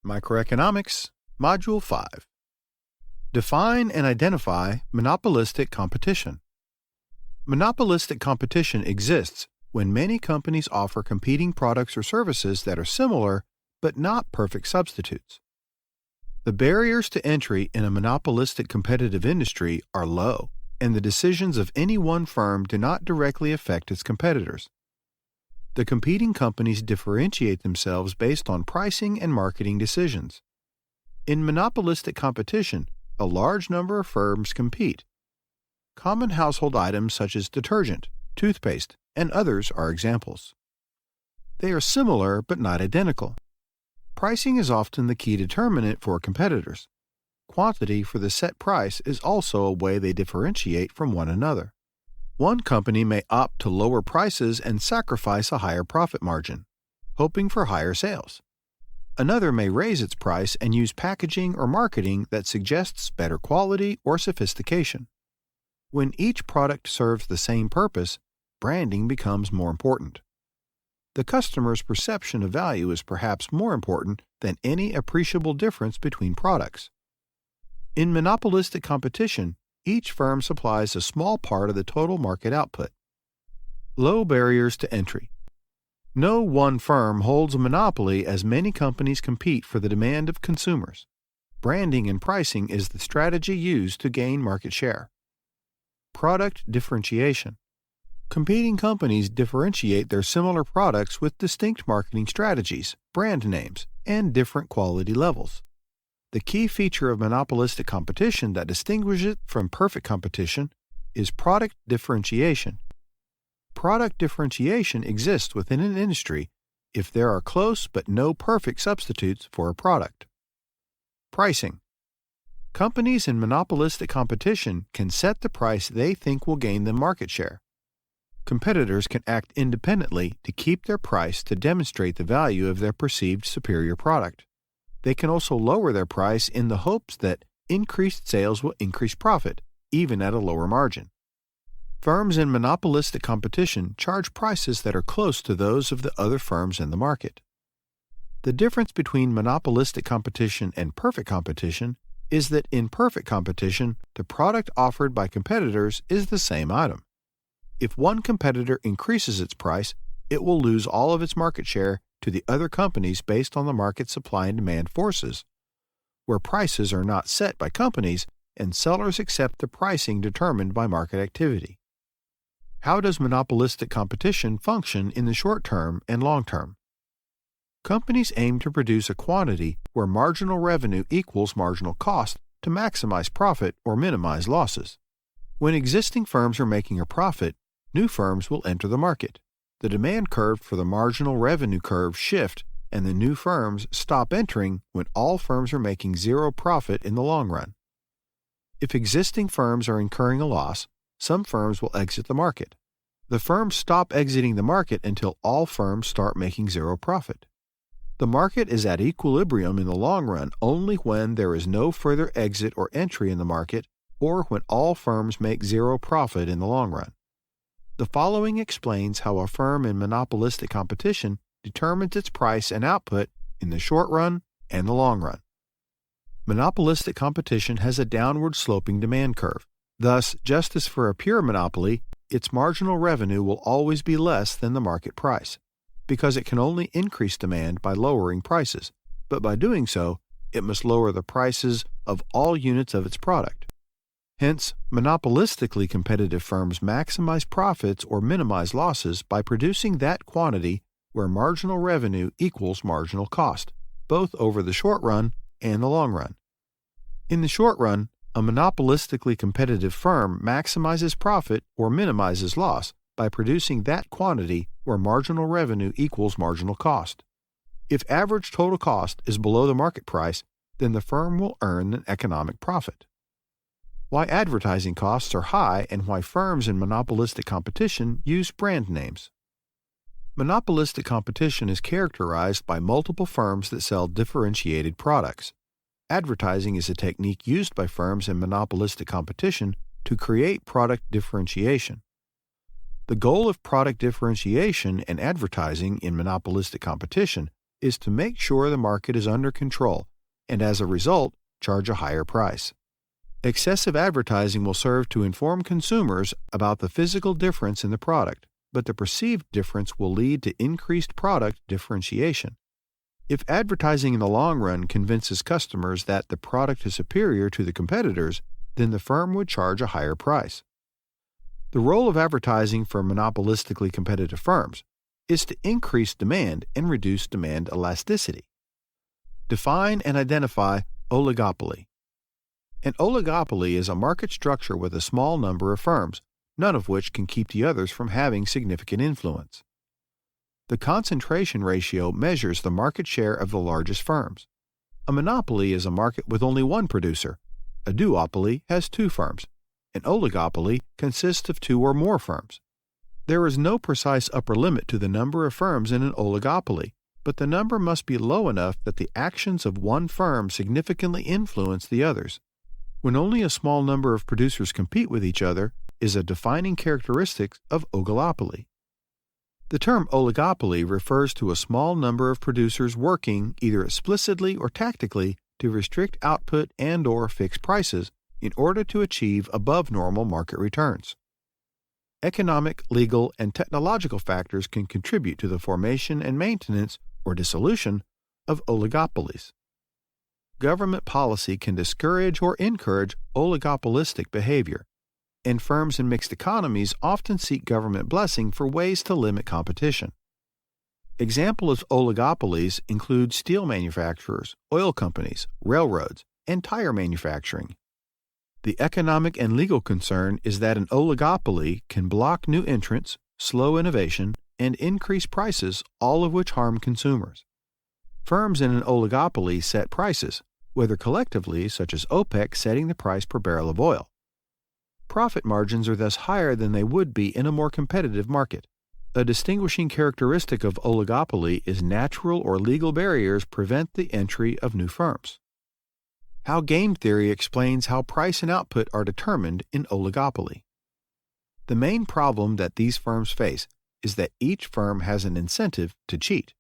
Microeconomics, Module 5. Define and identify monopolistic competition. Monopolistic competition exists when many companies offer competing products or services that are similar but not perfect substitutes. The barriers to entry in a monopolistic competitive industry are low, and the decisions of any one firm do not directly affect its competitors. The competing companies differentiate themselves based on pricing and marketing decisions. In monopolistic competition, a large number of firms compete. Common household items such as detergent, toothpaste, and others are examples. They are similar but not identical. Pricing is often the key determinant for competitors. Quantity for the set price is also a way they differentiate from one another. One company may opt to lower prices and sacrifice a higher profit margin, hoping for higher sales. Another may raise its price and use packaging or marketing that suggests better quality or sophistication. When each product serves the same purpose, branding becomes more important. The customer's perception of value is perhaps more important than any appreciable difference between products. In monopolistic competition, each firm supplies a small part of the total market output. Low barriers to entry. No one firm holds a monopoly as many companies compete for the demand of consumers. Branding and pricing is the strategy used to gain market share. Product differentiation. Competing companies differentiate their similar products with distinct marketing strategies, brand names, and different quality levels. The key feature of monopolistic competition that distinguishes it from perfect competition is product differentiation. Product differentiation exists within an industry if there are close but no perfect substitutes for a product. Pricing. Companies in monopolistic competition can set the price they think will gain them market share. Competitors can act independently to keep their price to demonstrate the value of their perceived superior product. They can also lower their price in the hopes that increased sales will increase profit, even at a lower margin. Firms in monopolistic competition charge prices that are close to those of the other firms in the market. The difference between monopolistic competition and perfect competition is that in perfect competition, the product offered by competitors is the same item. If one competitor increases its price, it will lose all of its market share to the other companies based on the market supply and demand forces, where prices are not set by companies and sellers accept the pricing determined by market activity. How does monopolistic competition function in the short term and long term? Companies aim to produce a quantity where marginal revenue equals marginal cost to maximize profit or minimize losses. When existing firms are making a profit, new firms will enter the market. The demand curve for the marginal revenue curve shift, and the new firms stop entering when all firms are making zero profit in the long run. If existing firms are incurring a loss, some firms will exit the market. The firms stop exiting the market until all firms start making zero profit. The market is at equilibrium in the long run only when there is no further exit or entry in the market, or when all firms make zero profit in the long run. The following explains how a firm in monopolistic competition determines its price and output in the short run and the long run. Monopolistic competition has a downward sloping demand curve. Thus, just as for a pure monopoly, its marginal revenue will always be less than the market price, because it can only increase demand by lowering prices, but by doing so, it must lower the prices of all units of its product. Hence, monopolistically competitive firms maximize profits or minimize losses by producing that quantity where marginal revenue equals marginal cost, both over the short run and the long run. In the short run, a monopolistically competitive firm maximizes profit or minimizes loss by producing that quantity where marginal revenue equals marginal cost. If average total cost is below the market price, then the firm will earn an economic profit. Why advertising costs are high and why firms in monopolistic competition use brand names. Monopolistic competition is characterized by multiple firms that sell differentiated products. Advertising is a technique used by firms in monopolistic competition to create product differentiation. The goal of product differentiation and advertising in monopolistic competition is to make sure the market is under control and as a result, charge a higher price. Excessive advertising will serve to inform consumers about the physical difference in the product, but the perceived difference will lead to increased product differentiation. If advertising in the long run convinces customers that the product is superior to the competitors, then the firm would charge a higher price. The role of advertising for monopolistically competitive firms is to increase demand and reduce demand elasticity. Define and identify oligopoly. An oligopoly is a market structure with a small number of firms, none of which can keep the others from having significant influence. The concentration ratio measures the market share of the largest firms. A monopoly is a market with only one producer. A duopoly has two firms. An oligopoly consists of two or more firms. There is no precise upper limit to the number of firms in an oligopoly, but the number must be low enough that the actions of one firm significantly influence the others. When only a small number of producers compete with each other is a defining characteristic of oligopoly. The term oligopoly refers to a small number of producers working either explicitly or tactically to restrict output and/or fix prices in order to achieve above-normal market returns. Economic, legal, and technological factors can contribute to the formation and maintenance or dissolution of oligopolies. Government policy can discourage or encourage oligopolistic behavior, and firms in mixed economies often seek government blessing for ways to limit competition. Examples of oligopolies include steel manufacturers, oil companies, railroads, and tire manufacturing. The economic and legal concern is that an oligopoly can block new entrants, slow innovation, and increase prices, all of which harm consumers. Firms in an oligopoly set prices, whether collectively, such as OPEC setting the price per barrel of oil. Profit margins are thus higher than they would be in a more competitive market. A distinguishing characteristic of oligopoly is natural or legal barriers prevent the entry of new firms. How game theory explains how price and output are determined in oligopoly. The main problem that these firms face is that each firm has an incentive to cheat.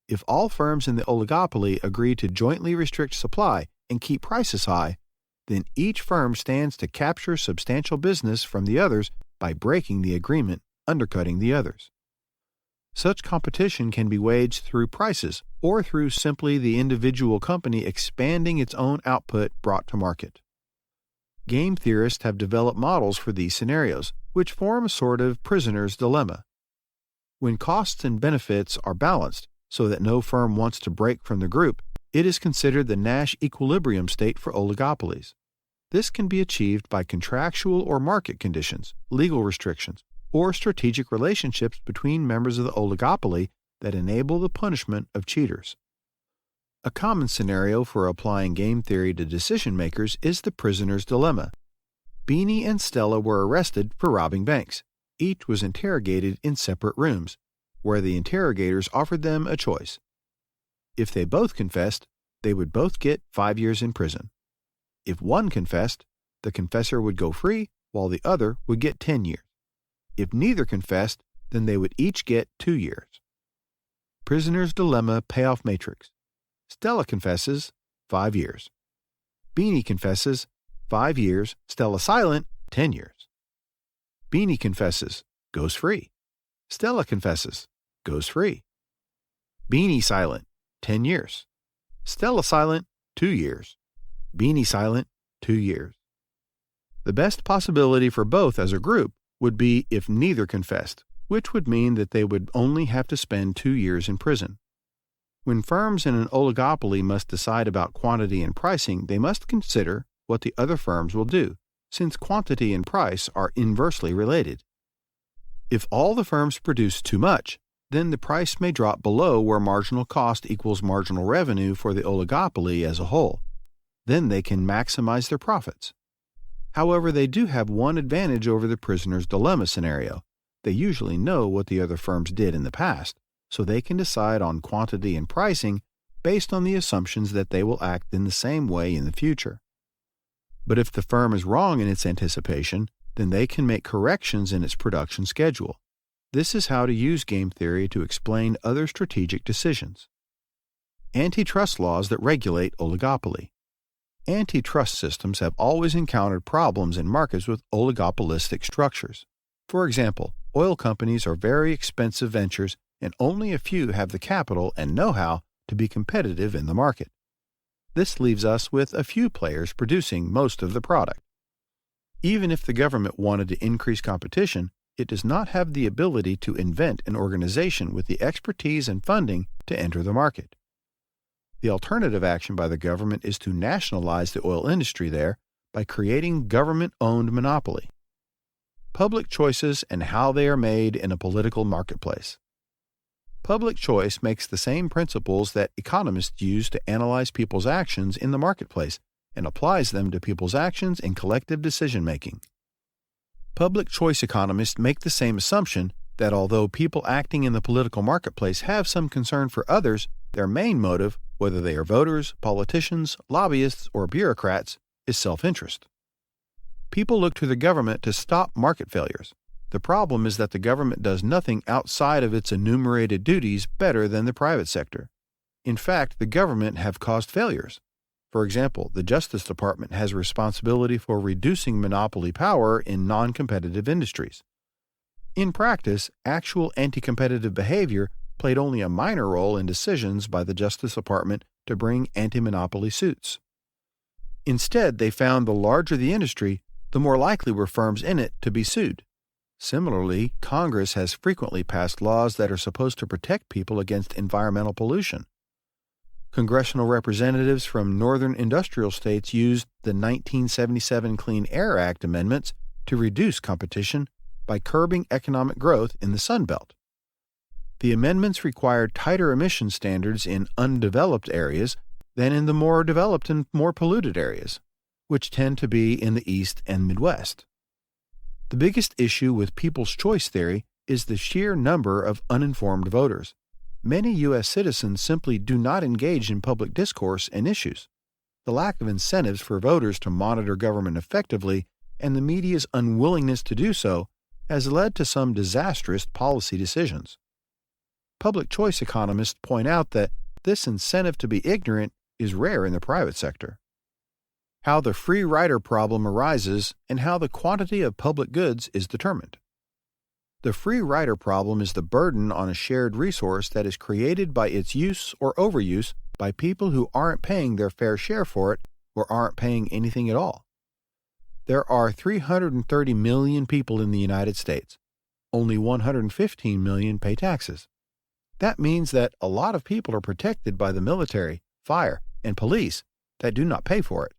If all firms in the oligopoly agree to jointly restrict supply and keep prices high, then each firm stands to capture substantial business from the others by breaking the agreement, undercutting the others. Such competition can be waged through prices or through simply the individual company expanding its own output brought to market. Game theorists have developed models for these scenarios, which form a sort of prisoner's dilemma. When costs and benefits are balanced so that no firm wants to break from the group, it is considered the Nash equilibrium state for oligopolies. This can be achieved by contractual or market conditions, legal restrictions, or strategic relationships between members of the oligopoly that enable the punishment of cheaters. A common scenario for applying game theory to decision makers is the prisoner's dilemma. Beanie and Stella were arrested for robbing banks. Each was interrogated in separate rooms, where the interrogators offered them a choice. If they both confessed, they would both get 5 years in prison. If one confessed, the confessor would go free, while the other would get 10 years. If neither confessed, then they would each get 2 years. Prisoner's Dilemma Payoff Matrix. Stella confesses, 5 years. Beanie confesses, 5 years. Stella silent, 10 years. Beanie confesses, goes free. Stella confesses, goes free. Beanie silent, 10 years. Stella silent, 2 years. Beanie silent, 2 years. The best possibility for both as a group would be if neither confessed, which would mean that they would only have to spend 2 years in prison. When firms in an oligopoly must decide about quantity and pricing, they must consider what the other firms will do, since quantity and price are inversely related. If all the firms produce too much, then the price may drop below where marginal cost equals marginal revenue for the oligopoly as a whole. Then they can maximize their profits. However, they do have one advantage over the prisoner's dilemma scenario. They usually know what the other firms did in the past, so they can decide on quantity and pricing based on the assumptions that they will act in the same way in the future. But if the firm is wrong in its anticipation, then they can make corrections in its production schedule. This is how to use game theory to explain other strategic decisions. Antitrust laws that regulate oligopoly. Antitrust systems have always encountered problems in markets with oligopolistic structures. For example, oil companies are very expensive ventures and only a few have the capital and know-how to be competitive in the market. This leaves us with a few players producing most of the product. Even if the government wanted to increase competition, it does not have the ability to invent an organization with the expertise and funding to enter the market. The alternative action by the government is to nationalize the oil industry there by creating government-owned monopoly. Public choices and how they are made in a political marketplace. Public choice makes the same principles that economists use to analyze people's actions in the marketplace and applies them to people's actions in collective decision-making. Public choice economists make the same assumption that although people acting in the political marketplace have some concern for others, their main motive, whether they are voters, politicians, lobbyists, or bureaucrats, is self-interest. People look to the government to stop market failures. The problem is that the government does nothing outside of its enumerated duties better than the private sector. In fact, the government have caused failures. For example, the Justice Department has responsibility for reducing monopoly power in non-competitive industries. In practice, actual anti-competitive behavior played only a minor role in decisions by the Justice Department to bring anti-monopoly suits. Instead, they found the larger the industry, the more likely were firms in it to be sued. Similarly, Congress has frequently passed laws that are supposed to protect people against environmental pollution. Congressional representatives from northern industrial states used the 1977 Clean Air Act amendments to reduce competition by curbing economic growth in the Sun Belt. The amendments required tighter emission standards in undeveloped areas than in the more developed and more polluted areas, which tend to be in the East and Midwest. The biggest issue with people's choice theory is the sheer number of uninformed voters. Many U.S. citizens simply do not engage in public discourse and issues. The lack of incentives for voters to monitor government effectively and the media's unwillingness to do so has led to some disastrous policy decisions. Public choice economists point out that this incentive to be ignorant is rare in the private sector. How the free rider problem arises and how the quantity of public goods is determined. The free rider problem is the burden on a shared resource that is created by its use or overuse by people who aren't paying their fair share for it or aren't paying anything at all. There are 330 million people in the United States. Only 115 million pay taxes. That means that a lot of people are protected by the military, fire, and police that do not pay for it.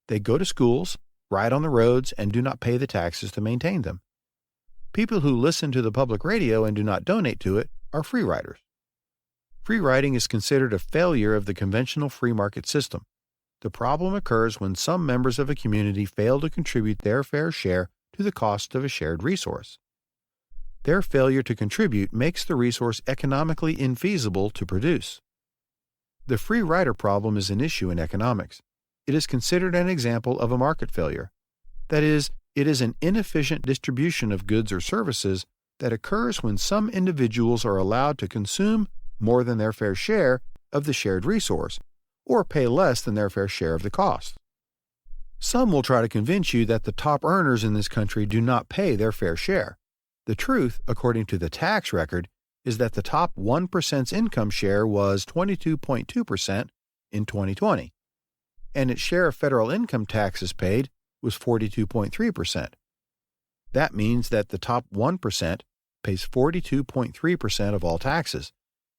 They go to schools, ride on the roads, and do not pay the taxes to maintain them. People who listen to the public radio and do not donate to it are free riders. Free riding is considered a failure of the conventional free market system. The problem occurs when some members of a community fail to contribute their fair share to the cost of a shared resource. Their failure to contribute makes the resource economically infeasible to produce. The free rider problem is an issue in economics. It is considered an example of a market failure. That is, it is an inefficient distribution of goods or services that occurs when some individuals are allowed to consume more than their fair share of the shared resource, or pay less than their fair share of the cost. Some will try to convince you that the top earners in this country do not pay their fair share. The truth, according to the tax record, is that the top 1%'s income share was 22.2% in 2020. And its share of federal income taxes paid was 42.3%. That means that the top 1% pays 42.3% of all taxes,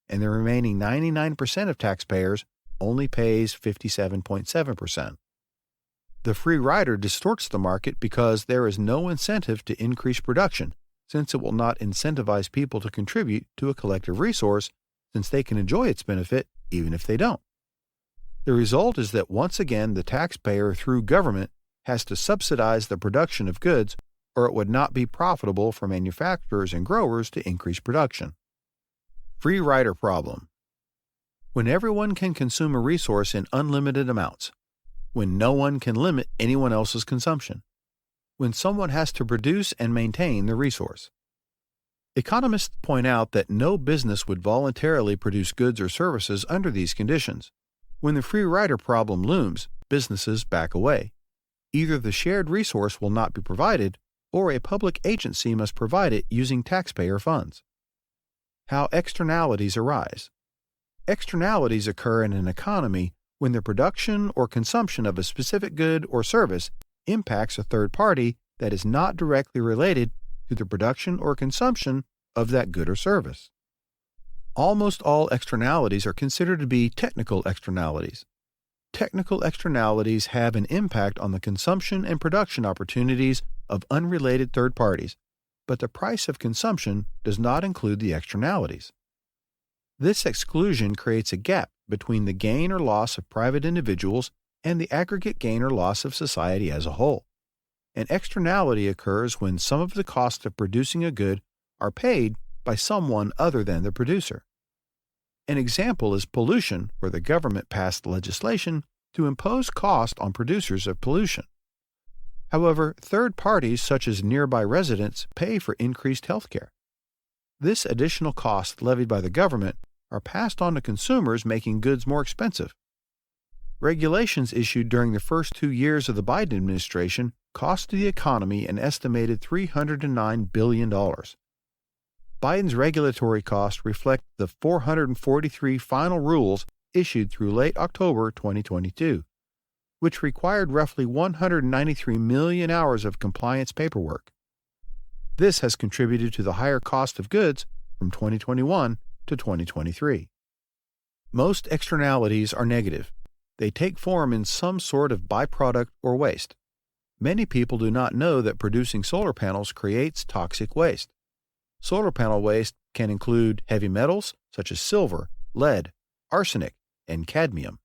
and the remaining 99% of taxpayers only pays 57.7%. The free rider distorts the market because there is no incentive to increase production, since it will not incentivize people to contribute to a collective resource, since they can enjoy its benefit even if they don't. The result is that once again the taxpayer, through government, has to subsidize the production of goods, or it would not be profitable for manufacturers and growers to increase production. Free rider problem. When everyone can consume a resource in unlimited amounts. When no one can limit anyone else's consumption. When someone has to produce and maintain the resource. Economists point out that no business would voluntarily produce goods or services under these conditions. When the free rider problem looms, businesses back away. Either the shared resource will not be provided, or a public agency must provide it using taxpayer funds. How externalities arise. Externalities occur in an economy when the production or consumption of a specific good or service impacts a third party that is not directly related to the production or consumption of that good or service. Almost all externalities are considered to be technical externalities. Technical externalities have an impact on the consumption and production opportunities of unrelated third parties, but the price of consumption does not include the externalities. This exclusion creates a gap between the gain or loss of private individuals and the aggregate gain or loss of society as a whole. An externality occurs when some of the costs of producing a good are paid by someone other than the producer. An example is pollution, where the government passed legislation to impose cost on producers of pollution. However, third parties such as nearby residents pay for increased health care. This additional cost levied by the government are passed on to consumers, making goods more expensive. Regulations issued during the first 2 years of the Biden administration cost the economy an estimated $309 billion. Biden's regulatory costs reflect the 443 final rules issued through late October 2022, which required roughly 193 million hours of compliance paperwork. This has contributed to the higher cost of goods from 2021 to 2023. Most externalities are negative. They take form in some sort of byproduct or waste. Many people do not know that producing solar panels creates toxic waste. Solar panel waste can include heavy metals such as silver, lead, arsenic, and cadmium.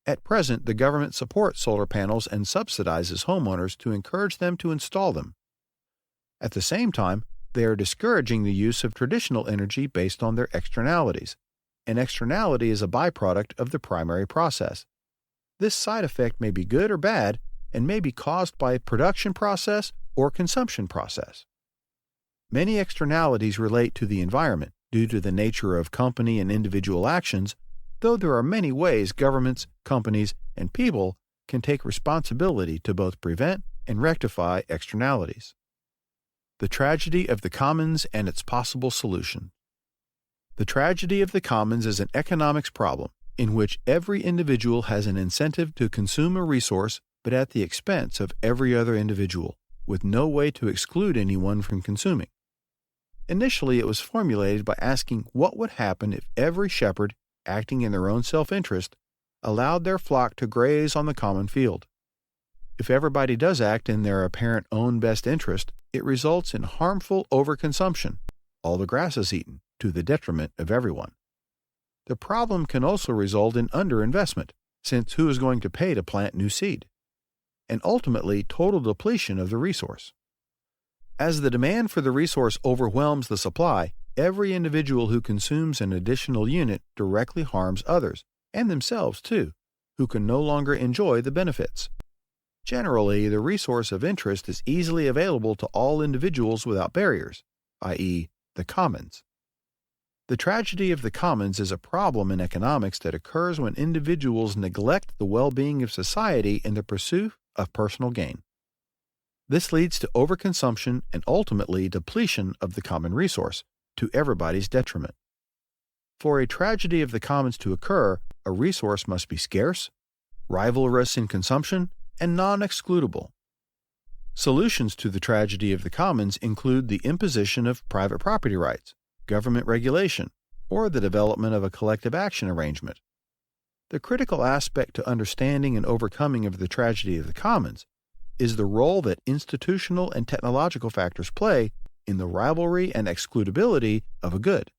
At present, the government supports solar panels and subsidizes homeowners to encourage them to install them. At the same time, they are discouraging the use of traditional energy based on their externalities. An externality is a byproduct of the primary process. This side effect may be good or bad and may be caused by a production process or consumption process. Many externalities relate to the environment due to the nature of company and individual actions, though there are many ways governments, companies, and people can take responsibility to both prevent and rectify externalities. The tragedy of the commons and its possible solution. The tragedy of the commons is an economics problem in which every individual has an incentive to consume a resource, but at the expense of every other individual, with no way to exclude anyone from consuming. Initially, it was formulated by asking what would happen if every shepherd, acting in their own self-interest, allowed their flock to graze on the common field. If everybody does act in their apparent own best interest, it results in harmful overconsumption. All the grass is eaten, to the detriment of everyone. The problem can also result in underinvestment, since who is going to pay to plant new seed? And ultimately, total depletion of the resource. As the demand for the resource overwhelms the supply, every individual who consumes an additional unit directly harms others, and themselves too, who can no longer enjoy the benefits. Generally, the resource of interest is easily available to all individuals without barriers, i.e., the commons. The tragedy of the commons is a problem in economics that occurs when individuals neglect the well-being of society in the pursuit of personal gain. This leads to overconsumption and ultimately depletion of the common resource, to everybody's detriment. For a tragedy of the commons to occur, a resource must be scarce, rivalrous in consumption, and non-excludable. Solutions to the tragedy of the commons include the imposition of private property rights, government regulation, or the development of a collective action arrangement. The critical aspect to understanding and overcoming of the tragedy of the commons is the role that institutional and technological factors play in the rivalry and excludability of a good.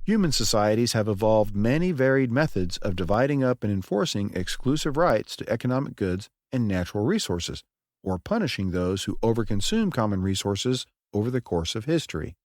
Human societies have evolved many varied methods of dividing up and enforcing exclusive rights to economic goods and natural resources, or punishing those who overconsume common resources over the course of history.